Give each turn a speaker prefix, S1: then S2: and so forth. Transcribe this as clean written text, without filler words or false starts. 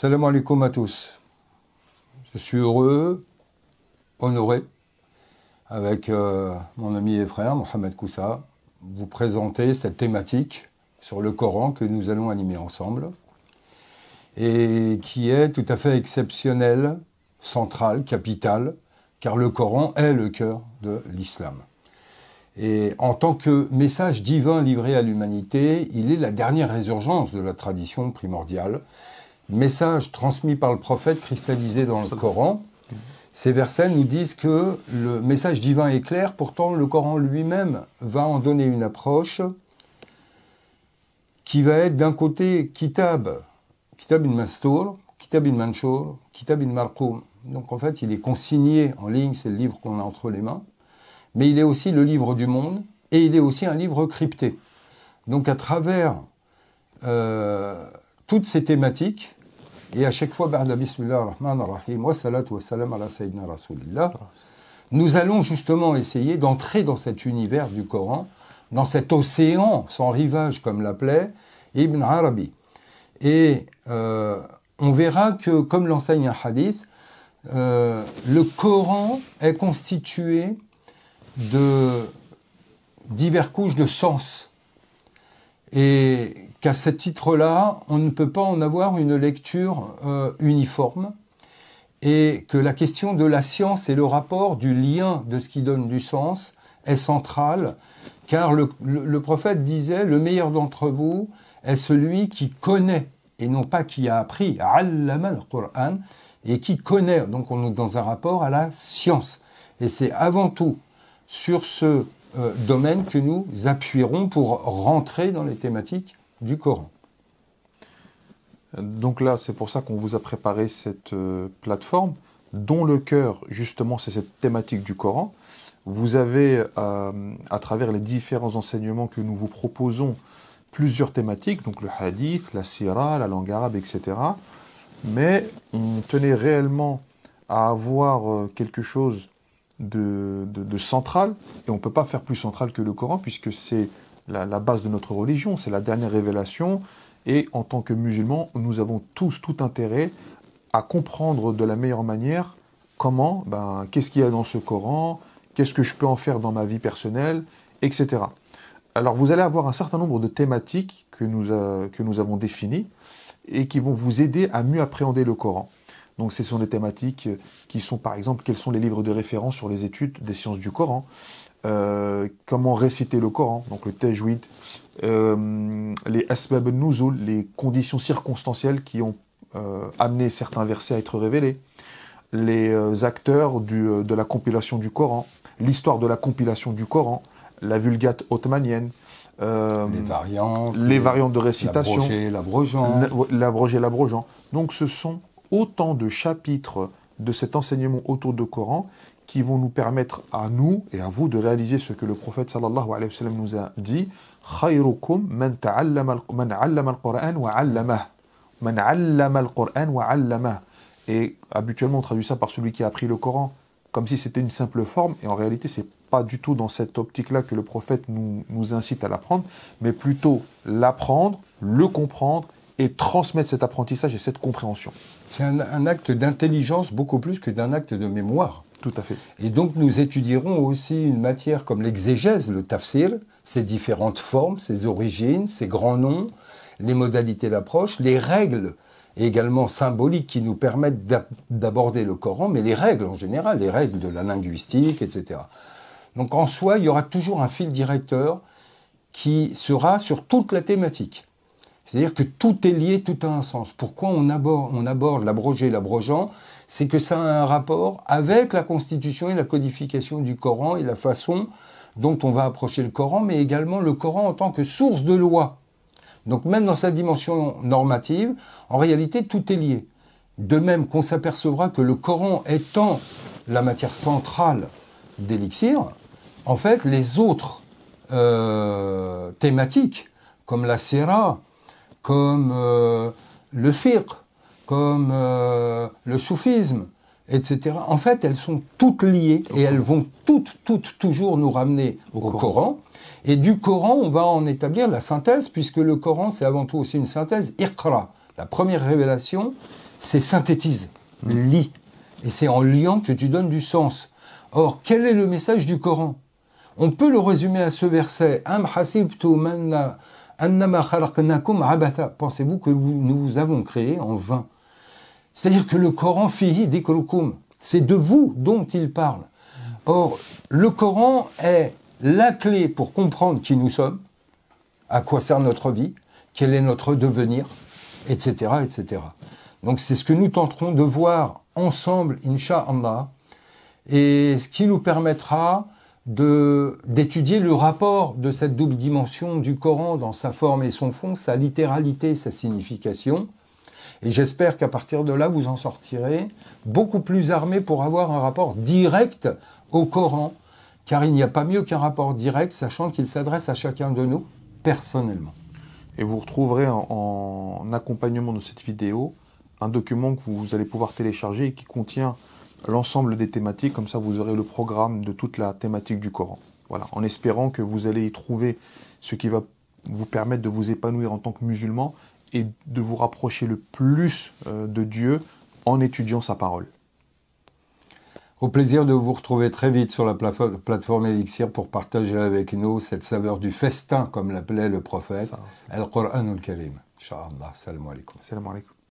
S1: Salam alaikum à tous. Je suis heureux, honoré, avec mon ami et frère Mohamed Koussa, vous présenter cette thématique sur le Coran que nous allons animer ensemble et qui est tout à fait exceptionnelle, centrale, capitale, car le Coran est le cœur de l'islam. Et en tant que message divin livré à l'humanité, il est la dernière résurgence de la tradition primordiale. Message transmis par le prophète, cristallisé dans le Coran. Ces versets nous disent que le message divin est clair, pourtant le Coran lui-même va en donner une approche qui va être d'un côté kitab in mastour, kitab in manchour, kitab in marqoum. Donc en fait, il est consigné en ligne, c'est le livre qu'on a entre les mains, mais il est aussi le livre du monde, et il est aussi un livre crypté. Donc à travers toutes ces thématiques, et à chaque fois, Ba'da Bismillah ar-Rahman ar-Rahim, wa salatu wa salam ala Sayyidina Rasulillah, nous allons justement essayer d'entrer dans cet univers du Coran, dans cet océan sans rivage, comme l'appelait Ibn Arabi. Et on verra que, comme l'enseigne un hadith, le Coran est constitué de diverses couches de sens. Et qu'à ce titre-là, on ne peut pas en avoir une lecture uniforme, et que la question de la science et le rapport du lien de ce qui donne du sens est centrale, car le prophète disait « Le meilleur d'entre vous est celui qui connaît, et non pas qui a appris, « allama al-Qur'an », et qui connaît. » Donc on est dans un rapport à la science. Et c'est avant tout sur ce domaine que nous appuierons pour rentrer dans les thématiques du Coran.
S2: Donc là, c'est pour ça qu'on vous a préparé cette plateforme, dont le cœur, justement, c'est cette thématique du Coran. Vous avez, à travers les différents enseignements que nous vous proposons, plusieurs thématiques, donc le hadith, la sira, la langue arabe, etc. Mais on tenait réellement à avoir quelque chose de central, et on ne peut pas faire plus central que le Coran, puisque c'est la base de notre religion, c'est la dernière révélation, et en tant que musulmans, nous avons tous tout intérêt à comprendre de la meilleure manière comment, qu'est-ce qu'il y a dans ce Coran, qu'est-ce que je peux en faire dans ma vie personnelle, etc. Alors vous allez avoir un certain nombre de thématiques que nous avons définies, et qui vont vous aider à mieux appréhender le Coran. Donc ce sont des thématiques qui sont par exemple, quels sont les livres de référence sur les études des sciences du Coran, comment réciter le Coran, donc le tajwid, les asbab al-nuzul, les conditions circonstancielles qui ont amené certains versets à être révélés, les acteurs de la compilation du Coran, l'histoire de la compilation du Coran, la Vulgate ottomanienne, les variantes de récitation, l'abrogé, l'abrogeant. Donc ce sont autant de chapitres de cet enseignement autour du Coran qui vont nous permettre à nous et à vous de réaliser ce que le prophète sallallahu alayhi wa sallam nous a dit. Khayrukum man allama al-Qur'an wa 'allamah. Man 'allama al-Qur'an wa 'allamah. Et habituellement on traduit ça par celui qui a appris le Coran, comme si c'était une simple forme, et en réalité c'est pas du tout dans cette optique-là que le prophète nous incite à l'apprendre, mais plutôt l'apprendre, le comprendre, et transmettre cet apprentissage et cette compréhension.
S1: C'est un acte d'intelligence beaucoup plus que d'un acte de mémoire.
S2: Tout à fait.
S1: Et donc nous étudierons aussi une matière comme l'exégèse, le tafsir, ses différentes formes, ses origines, ses grands noms, les modalités d'approche, les règles également symboliques qui nous permettent d'aborder le Coran, mais les règles en général, les règles de la linguistique, etc. Donc en soi, il y aura toujours un fil directeur qui sera sur toute la thématique. C'est-à-dire que tout est lié, tout a un sens. Pourquoi on aborde l'abrogé, l'abrogeant? C'est que ça a un rapport avec la constitution et la codification du Coran et la façon dont on va approcher le Coran, mais également le Coran en tant que source de loi. Donc même dans sa dimension normative, en réalité, tout est lié. De même qu'on s'apercevra que le Coran étant la matière centrale d'Élixir, en fait, les autres thématiques, comme la sira, comme le fiqh, comme le soufisme, etc. En fait, elles sont toutes liées et elles vont toutes toujours nous ramener au Coran. Et du Coran, on va en établir la synthèse, puisque le Coran, c'est avant tout aussi une synthèse. Iqra, la première révélation, c'est synthétise, lis. Et c'est en liant que tu donnes du sens. Or, quel est le message du Coran? On peut le résumer à ce verset. Am hasibtum annama khalaqnakum abatha. Pensez-vous que nous vous avons créé en vain? C'est-à-dire que le Coran, fihi dhikrukum, c'est de vous dont il parle. Or, le Coran est la clé pour comprendre qui nous sommes, à quoi sert notre vie, quel est notre devenir, etc., etc. Donc c'est ce que nous tenterons de voir ensemble, Inch'Allah, et ce qui nous permettra d'étudier le rapport de cette double dimension du Coran dans sa forme et son fond, sa littéralité, sa signification. Et j'espère qu'à partir de là, vous en sortirez beaucoup plus armés pour avoir un rapport direct au Coran, car il n'y a pas mieux qu'un rapport direct, sachant qu'il s'adresse à chacun de nous personnellement.
S2: Et vous retrouverez en accompagnement de cette vidéo un document que vous allez pouvoir télécharger et qui contient l'ensemble des thématiques. Comme ça, vous aurez le programme de toute la thématique du Coran. Voilà, en espérant que vous allez y trouver ce qui va vous permettre de vous épanouir en tant que musulman et de vous rapprocher le plus de Dieu en étudiant sa parole.
S1: Au plaisir de vous retrouver très vite sur la plateforme Elixir pour partager avec nous cette saveur du festin, comme l'appelait le prophète, Al-Qur'an al-Karim. Inch'Allah. Salam alaikum.
S2: Salam alaikum.